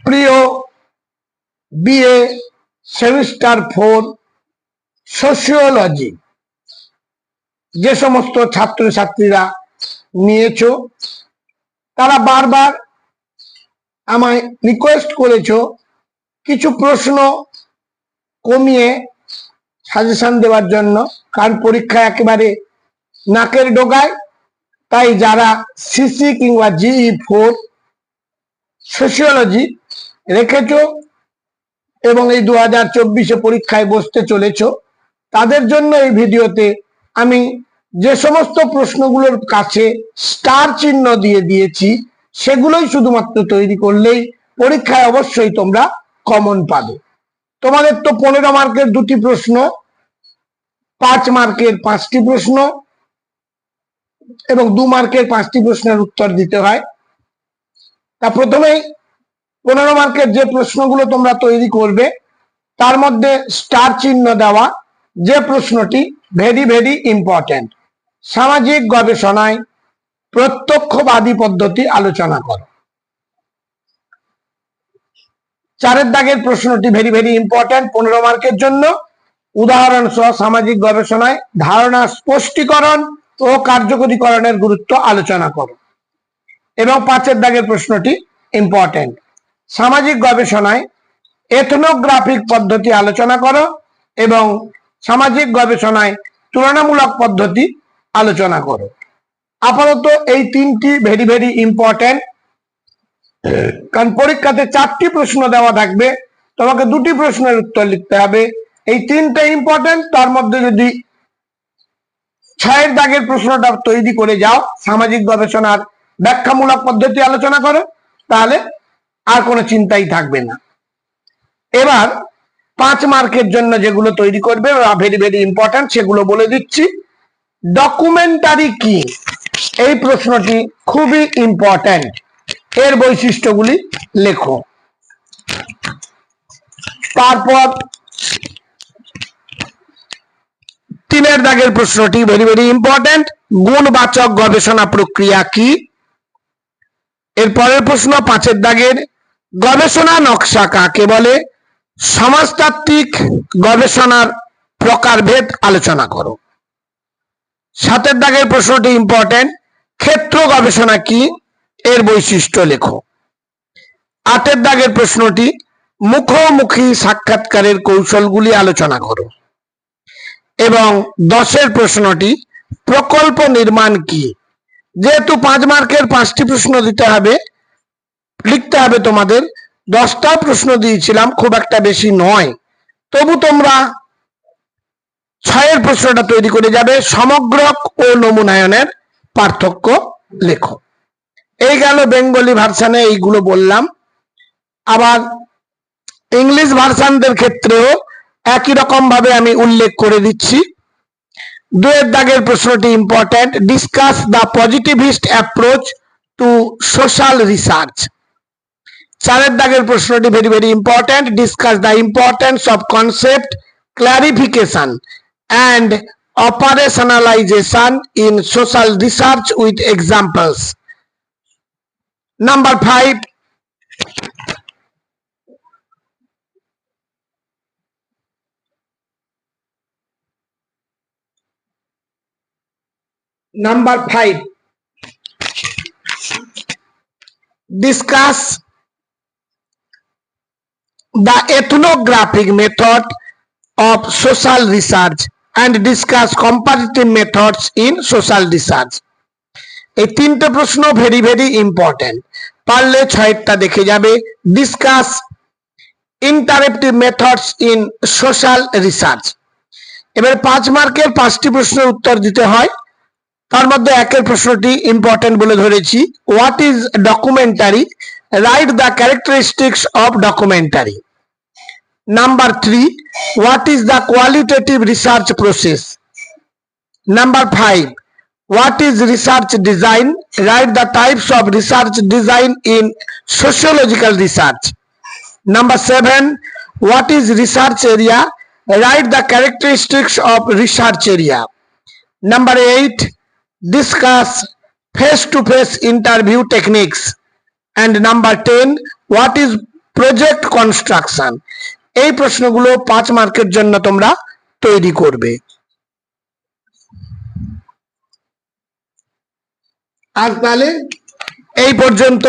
প্রিয় BA semester 4 sociology যে সমস্ত ছাত্রছাত্রীরা নিয়েছো তারা বারবার আমায় রিকোয়েস্ট করেছো কিছু প্রশ্ন কমিয়ে সাজেশন দেওয়ার জন্য, কারণ পরীক্ষা একেবারে নাকের ডোগায়। তাই যারা সিসি কিংবা GE4 সোশিওলজি রেখেছো এবং এই 2024-এ পরীক্ষায় বসতে চলেছো, তাদের জন্য এই ভিডিওতে আমি যে সমস্ত প্রশ্নগুলোর কাছে স্টার চিহ্ন দিয়ে দিয়েছি সেগুলোই শুধুমাত্র তৈরি করলেই পরীক্ষায় অবশ্যই তোমরা কমন পাবে। তোমাদের তো 15 মার্কের 2টি প্রশ্ন, 5 মার্কের 5টি প্রশ্ন এবং 2 মার্কের 5টি প্রশ্নের উত্তর দিতে হয়। তা প্রথমেই 15 মার্কের যে প্রশ্নগুলো তোমরা তৈরি করবে তার মধ্যে স্টার চিহ্ন দেওয়া যে প্রশ্নটি ভেরি ভেরি ইম্পর্টেন্ট, সামাজিক গবেষণায় প্রত্যক্ষবাদী পদ্ধতি আলোচনা করো। 4 দাগের প্রশ্নটি ভেরি ভেরি ইম্পর্টেন্ট 15 মার্কের জন্য, উদাহরণ সহ সামাজিক গবেষণায় ধারণা স্পষ্টীকরণ ও কার্যকরীকরণের গুরুত্ব আলোচনা করো। এবং 5 দাগের প্রশ্নটি ইম্পর্টেন্ট, সামাজিক গবেষণায় এথনোগ্রাফিক পদ্ধতি আলোচনা করো এবং সামাজিক গবেষণায় তুলনামূলক পদ্ধতি আলোচনা করো। আপাতত এই 3টি ভেরি ভেরি ইম্পর্টেন্ট, কারণ পরীক্ষাতে 4টি প্রশ্ন দেওয়া থাকবে, তোমাকে 2টি প্রশ্নের উত্তর লিখতে হবে। এই 3টে ইম্পর্টেন্ট, তার মধ্যে যদি 6 দাগের প্রশ্নটা তৈরি করে যাও, সামাজিক গবেষণার ব্যাখ্যামূলক পদ্ধতি আলোচনা করো, তাহলে আর কোনো চিন্তাই থাকবে না। এবার 5 মার্কের জন্য যেগুলো তৈরি করবে ভেরি ভেরি ইম্পর্টেন্ট সেগুলো বলে দিচ্ছি। ডকুমেন্টারি কি, এই প্রশ্নটি খুবই ইম্পর্টেন্ট, এর বৈশিষ্ট্যগুলি লেখো। তারপর 3 দাগের প্রশ্নটি ভেরি ভেরি ইম্পর্টেন্ট, গুণবাচক গবেষণা প্রক্রিয়া কি। এর পরের প্রশ্ন 5 দাগের, গবেষণা নকশা কাকে বলে। সমাজতাত্ত্বিক গবেষণার প্রকারভেদ আলোচনা করো। 7 দাগের প্রশ্নটি ইম্পর্টেন্ট, ক্ষেত্র গবেষণা কি, এর বৈশিষ্ট্য লেখো। 8 দাগের প্রশ্নটি, মুখোমুখি সাক্ষাৎকারের কৌশলগুলি আলোচনা করো। এবং 10 প্রশ্নটি, প্রকল্প নির্মাণ কি। যেহেতু 5 মার্কের 5টি প্রশ্ন দিতে হবে, লিখতে হবে তোমাদের, 10টা প্রশ্ন দিয়েছিলাম, খুব একটা বেশি নয়, তবু তোমরা 6 প্রশ্নটা তৈরি করে যাবে। সমগ্রক ও নমুনায়নের পার্থক্য লেখো। এই গেল বেঙ্গলি ভার্সানে এইগুলো বললাম। আবার ইংলিশ ভার্সানদের ক্ষেত্রেও একই রকম ভাবে আমি উল্লেখ করে দিচ্ছি। 2 দাগের প্রশ্নটি important, discuss the positivist approach to social research. 4 দাগের প্রশ্নটি very very important, discuss the importance of concept clarification and operationalisation in social research with examples. Number 5, discuss the ethnographic method of social research and discuss comparative methods in social research. এই 3টে প্রশ্ন very very important, পারলে 6টা দেখে যাবে। Discuss interactive methods in social research. এবার 5 মার্কের 5টি প্রশ্নের উত্তর দিতে হয়, তার মধ্যে 1 প্রশ্নটি ইম্পর্টেন্ট বলে ধরেছি, what is documentary, write the characteristics of documentary. Number 3, what is the qualitative research process. Number 5, what is research design, write the types of research design in sociological research. Number 7, what is research area, write the characteristics of research area. Number 8, discuss face-to-face interview techniques. And number 10, what is project construction. এই প্রশ্নগুলো 5 মার্কের জন্য তোমরা তৈরি করবে। আর তাহলে এই পর্যন্ত।